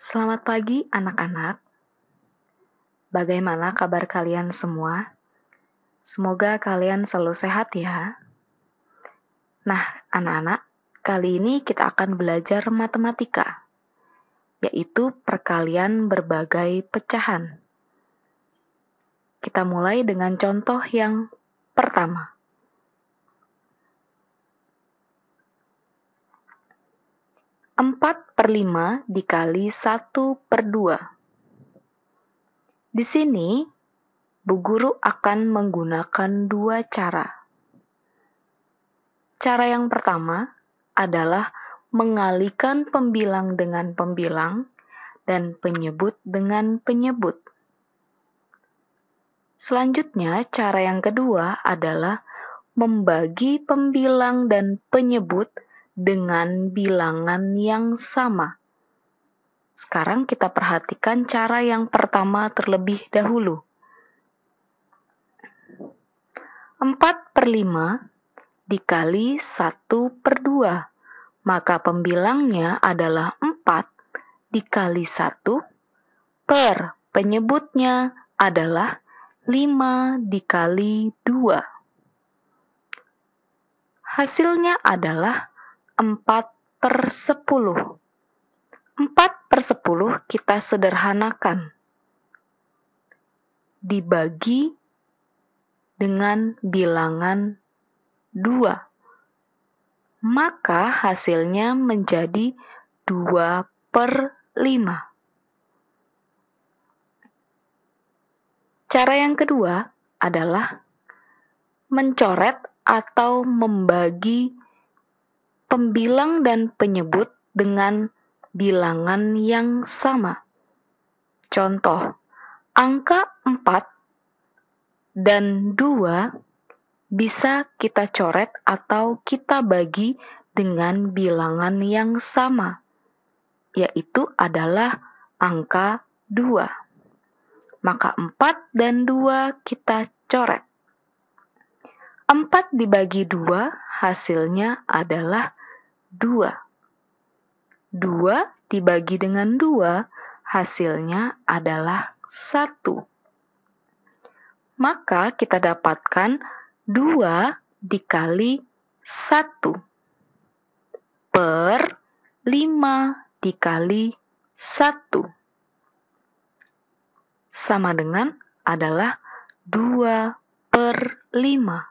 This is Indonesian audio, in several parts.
Selamat pagi anak-anak. Bagaimana kabar kalian semua? Semoga kalian selalu sehat ya. Nah, anak-anak, kali ini kita akan belajar matematika, yaitu perkalian berbagai pecahan. Kita mulai dengan contoh yang pertama. 4/5 dikali 1/2. Di sini, Bu Guru akan menggunakan dua cara. Cara yang pertama adalah mengalihkan pembilang dengan pembilang dan penyebut dengan penyebut. Selanjutnya, cara yang kedua adalah membagi pembilang dan penyebut dengan bilangan yang sama. Sekarang kita perhatikan cara yang pertama terlebih dahulu. 4/5 dikali 1/2, maka pembilangnya adalah 4 dikali 1 per penyebutnya adalah 5 dikali 2. Hasilnya adalah 4/10. 4/10 kita sederhanakan. Dibagi dengan bilangan 2. Maka hasilnya menjadi 2/5. Cara yang kedua adalah mencoret atau membagi pembilang dan penyebut dengan bilangan yang sama. Contoh, angka 4 dan 2 bisa kita coret atau kita bagi dengan bilangan yang sama, yaitu adalah angka 2. Maka 4 dan 2 kita coret. 4 dibagi 2 hasilnya adalah 2. 2 dibagi dengan 2 hasilnya adalah 1. Maka kita dapatkan 2 dikali 1 per 5 dikali 1 sama dengan adalah 2/5.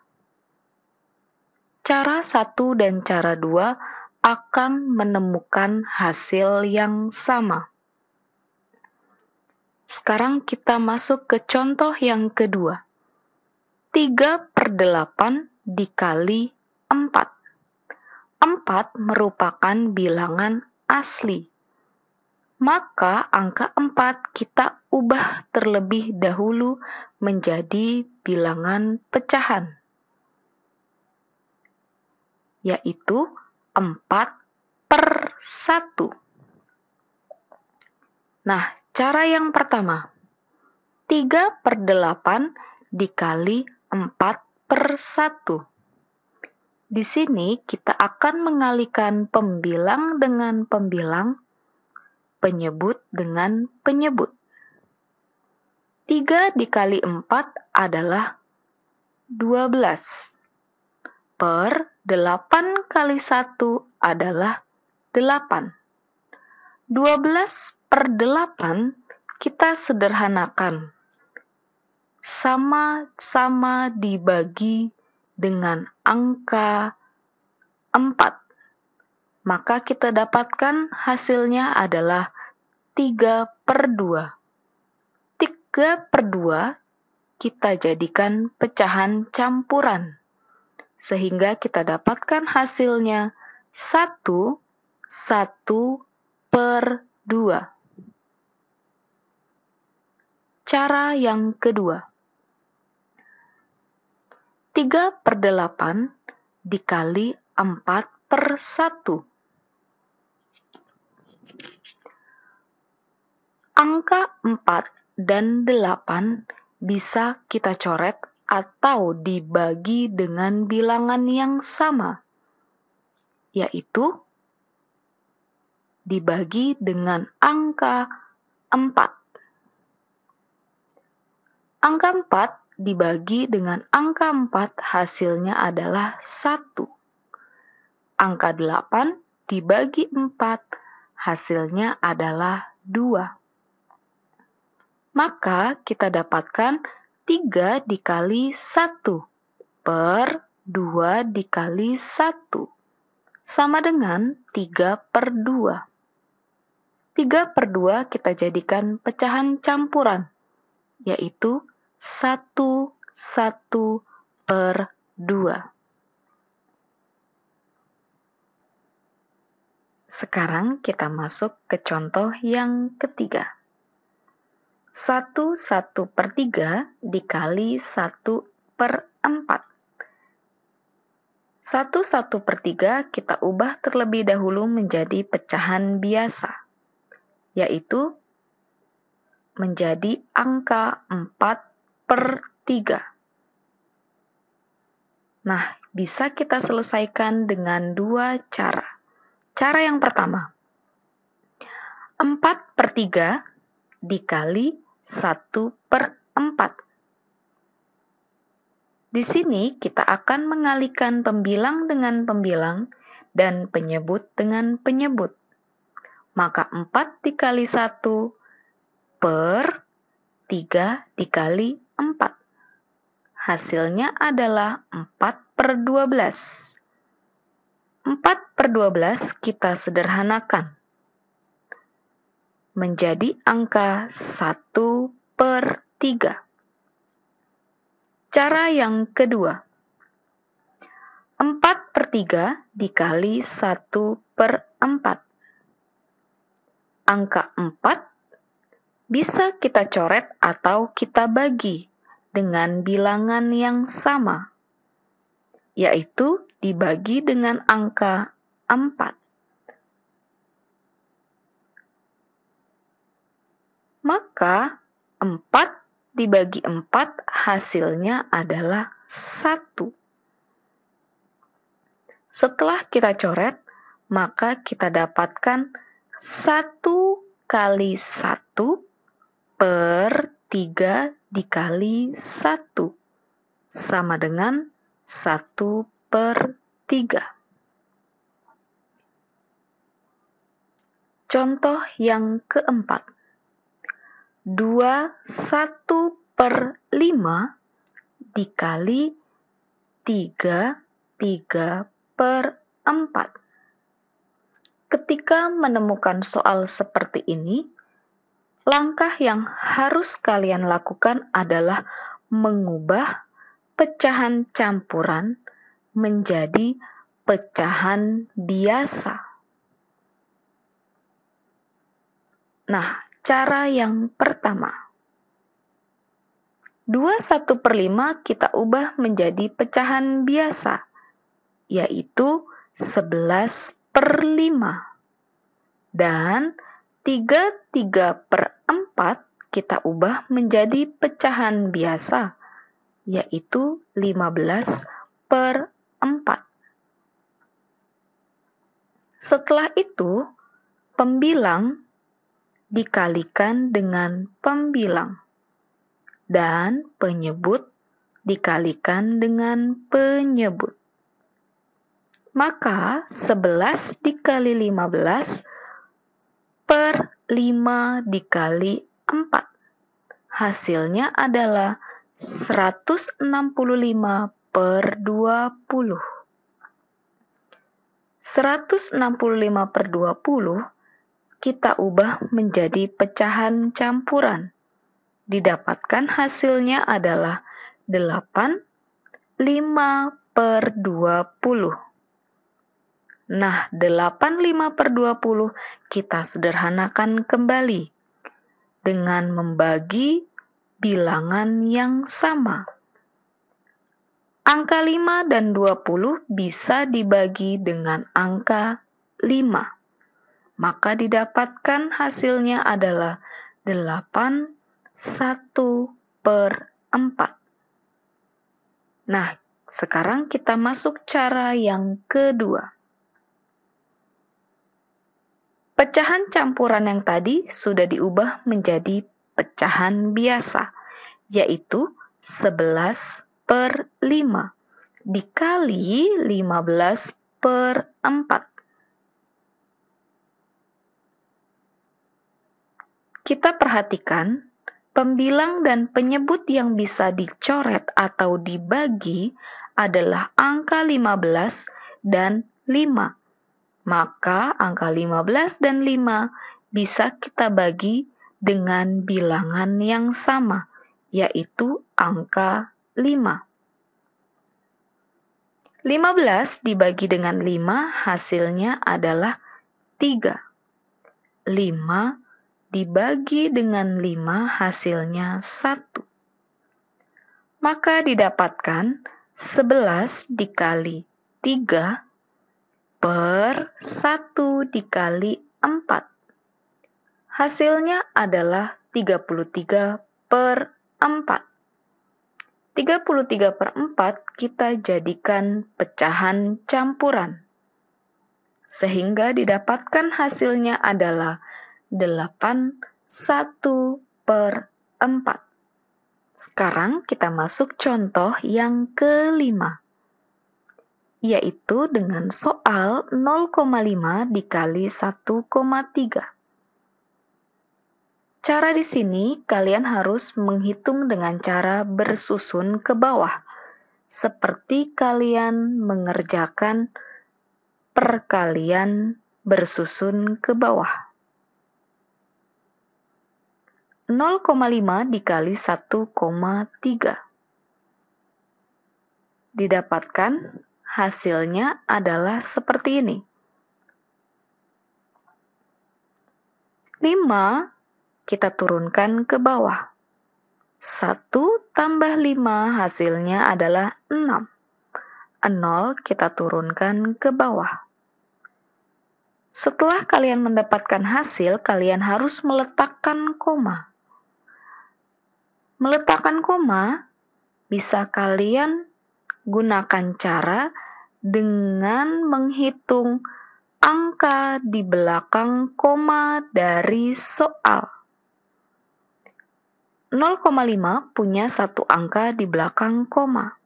Cara 1 dan cara 2 akan menemukan hasil yang sama. Sekarang kita masuk ke contoh yang kedua. 3/8 dikali 4. 4 merupakan bilangan asli. Maka angka 4 kita ubah terlebih dahulu menjadi bilangan pecahan, yaitu 4/1. Nah, cara yang pertama, 3/8 dikali 4/1. Di sini kita akan mengalihkan pembilang dengan pembilang, penyebut dengan penyebut. 3 dikali 4 /12. Per 8 kali 1 adalah 8. 12/8 kita sederhanakan. Sama-sama dibagi dengan angka 4. Maka kita dapatkan hasilnya adalah 3/2. 3/2 kita jadikan pecahan campuran, sehingga kita dapatkan hasilnya 1/2. Cara yang kedua, 3/8 dikali 4/1. Angka 4 dan 8 bisa kita coret atau dibagi dengan bilangan yang sama, yaitu dibagi dengan angka 4. Angka 4 dibagi dengan angka 4 hasilnya adalah 1. Angka 8 dibagi 4 hasilnya adalah 2. Maka kita dapatkan 3 dikali 1 per 2 dikali 1 sama dengan 3 per 2. 3 per 2 kita jadikan pecahan campuran, yaitu 1 per 2. Sekarang kita masuk ke contoh yang ketiga. 1 per 3 dikali 1 per 4. 1 per 3 kita ubah terlebih dahulu menjadi pecahan biasa, yaitu menjadi angka 4 per 3. Nah, bisa kita selesaikan dengan dua cara. Cara yang pertama, 4 per 3 dikali 1 per 4. Di sini kita akan mengalihkan pembilang dengan pembilang dan penyebut dengan penyebut. Maka 4 dikali 1 per 3 dikali 4. Hasilnya adalah 4 per 12. 4 per 12 kita sederhanakan menjadi angka 1 per 3. Cara yang kedua, 4 per 3 dikali 1 per 4. Angka 4 bisa kita coret atau kita bagi dengan bilangan yang sama, yaitu dibagi dengan angka 4. Maka 4 dibagi 4 hasilnya adalah 1. Setelah kita coret, maka kita dapatkan 1 kali 1 per 3 dikali 1 sama dengan 1 per 3. Contoh yang keempat, 1 per 5 dikali 3 per 4. Ketika menemukan soal seperti ini, langkah yang harus kalian lakukan adalah mengubah pecahan campuran menjadi pecahan biasa. Nah, cara yang pertama, 1 per 5 kita ubah menjadi pecahan biasa, yaitu 11 per 5. Dan 3 per 4 kita ubah menjadi pecahan biasa, yaitu 15 per 4. Setelah itu, pembilang dikalikan dengan pembilang, dan penyebut dikalikan dengan penyebut. Maka 11 dikali 15 per 5 dikali 4. Hasilnya adalah 165 per 20. 165 per 20 kita ubah menjadi pecahan campuran. Didapatkan hasilnya adalah 8, 5 per 20. Nah, 8, 5 per 20 kita sederhanakan kembali dengan membagi bilangan yang sama. Angka 5 dan 20 bisa dibagi dengan angka 5. Maka didapatkan hasilnya adalah 8, 1 per 4. Nah, sekarang kita masuk cara yang kedua. Pecahan campuran yang tadi sudah diubah menjadi pecahan biasa, yaitu 11/5 dikali 15/4. Kita perhatikan, pembilang dan penyebut yang bisa dicoret atau dibagi adalah angka 15 dan 5. Maka angka 15 dan 5 bisa kita bagi dengan bilangan yang sama, yaitu angka 5. 15 dibagi dengan 5 hasilnya adalah 3. 5 dibagi dengan 5 hasilnya 1. Maka didapatkan 11 dikali 3 per 1 dikali 4. Hasilnya adalah 33/4. 33/4 kita jadikan pecahan campuran, sehingga didapatkan hasilnya adalah 81/4. Sekarang kita masuk contoh yang kelima, yaitu dengan soal 0,5 dikali 1,3. Cara di sini kalian harus menghitung dengan cara bersusun ke bawah, seperti kalian mengerjakan perkalian bersusun ke bawah. 0,5 dikali 1,3. Didapatkan hasilnya adalah seperti ini. 5 kita turunkan ke bawah. 1 tambah 5 hasilnya adalah 6. 0 kita turunkan ke bawah. Setelah kalian mendapatkan hasil, kalian harus meletakkan koma. Meletakkan koma bisa kalian gunakan cara dengan menghitung angka di belakang koma dari soal. 0,5 punya satu angka di belakang koma.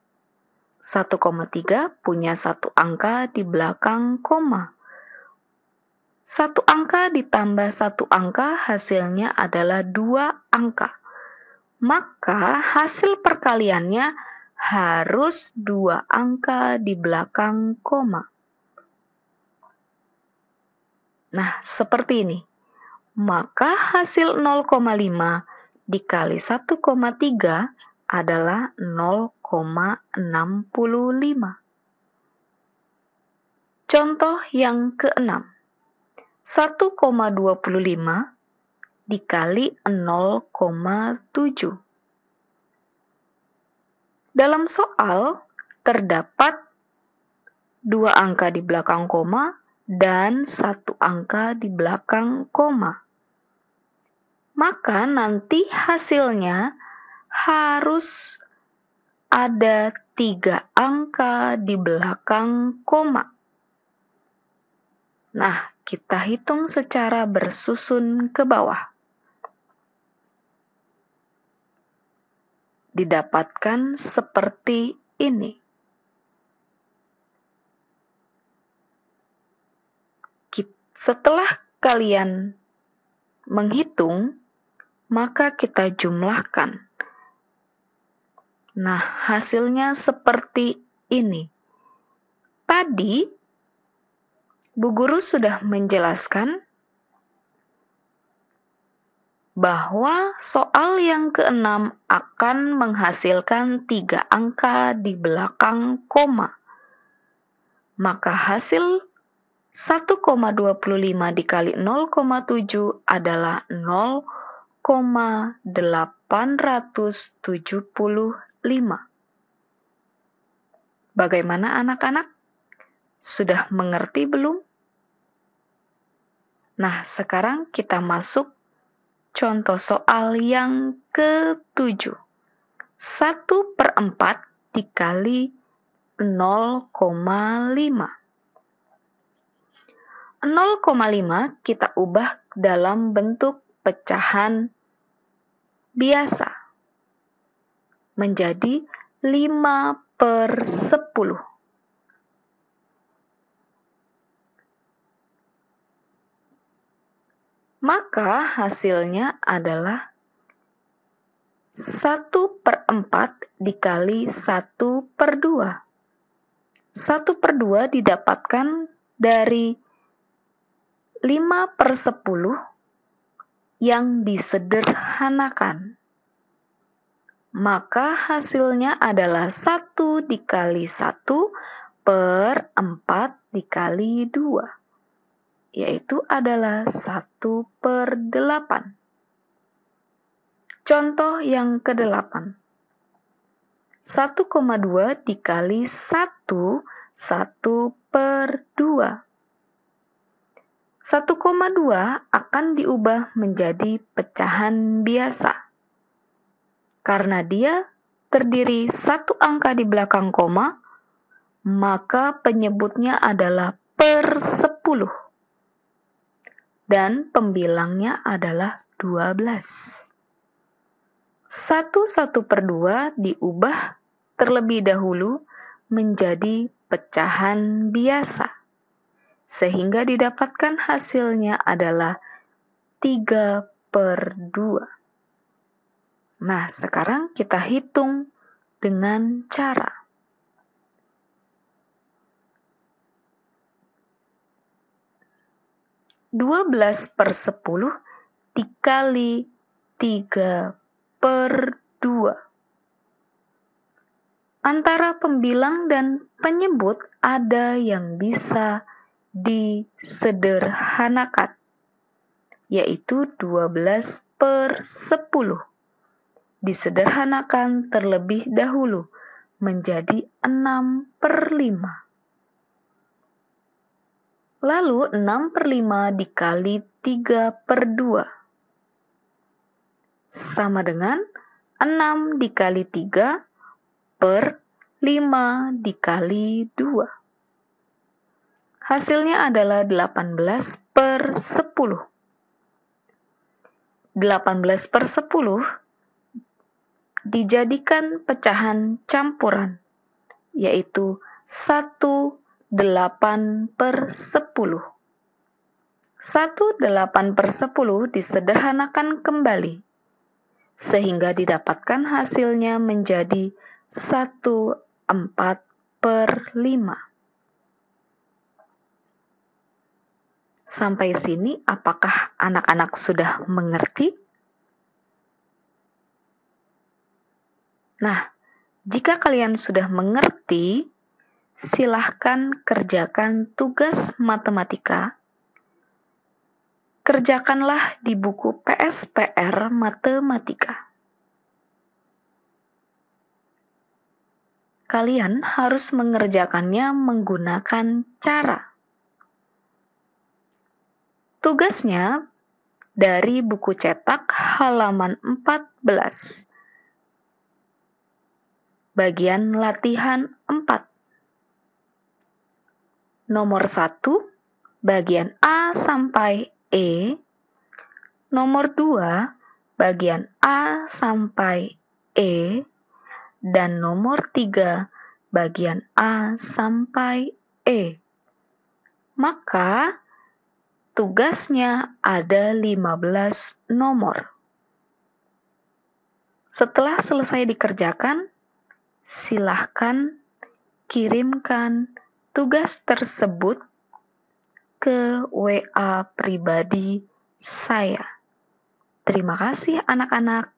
1,3 punya satu angka di belakang koma. Satu angka ditambah satu angka hasilnya adalah 2 angka. Maka hasil perkaliannya harus 2 angka di belakang koma. Nah, seperti ini. Maka hasil 0,5 dikali 1,3 adalah 0,65. Contoh yang keenam. 1,25 dikali 0,7. Dalam soal terdapat 2 angka di belakang koma dan 1 angka di belakang koma. Maka nanti hasilnya harus ada 3 angka di belakang koma. Nah, kita hitung secara bersusun ke bawah. Didapatkan seperti ini. Setelah kalian menghitung, maka kita jumlahkan. Nah, hasilnya seperti ini. Tadi, Bu Guru sudah menjelaskan bahwa soal yang keenam akan menghasilkan 3 angka di belakang koma. Maka hasil 1,25 dikali 0,7 adalah 0,875. Bagaimana anak-anak? Sudah mengerti belum? Nah, sekarang kita masuk contoh soal yang ke-7. 1/4 dikali 0,5. 0,5 kita ubah dalam bentuk pecahan biasa menjadi 5/10. Maka hasilnya adalah 1/4 dikali 1/2. 1/2 didapatkan dari 5/10 yang disederhanakan. Maka hasilnya adalah 1 dikali 1/4 dikali 2, yaitu adalah 1/8. Contoh yang ke-8. 1,2 dikali 1/2. 1,2 akan diubah menjadi pecahan biasa. Karena dia terdiri satu angka di belakang koma, maka penyebutnya adalah per 10. Dan pembilangnya adalah 12. 1/2 diubah terlebih dahulu menjadi pecahan biasa, sehingga didapatkan hasilnya adalah 3/2. Nah, sekarang kita hitung dengan cara. (12/10) dikali 3/2. Antara pembilang dan penyebut ada yang bisa disederhanakan, yaitu 12/10. Disederhanakan terlebih dahulu menjadi 6/5. Lalu 6/5 dikali 3/2 sama dengan 6 dikali 3 per 5 dikali 2. Hasilnya adalah 18/10. 18/10 dijadikan pecahan campuran, yaitu 1/8/10. 1/8/10 disederhanakan kembali, sehingga didapatkan hasilnya menjadi 1/4/5. Sampai sini, apakah anak-anak sudah mengerti? Nah, jika kalian sudah mengerti, silahkan kerjakan tugas matematika. Kerjakanlah di buku PSPR Matematika. Kalian harus mengerjakannya menggunakan cara. Tugasnya dari buku cetak halaman 14. Bagian latihan 4. Nomor 1, bagian A sampai E. Nomor 2, bagian A sampai E. Dan nomor 3, bagian A sampai E. Maka, tugasnya ada 15 nomor. Setelah selesai dikerjakan, silahkan kirimkan tugas tersebut ke WA pribadi saya. Terima kasih anak-anak.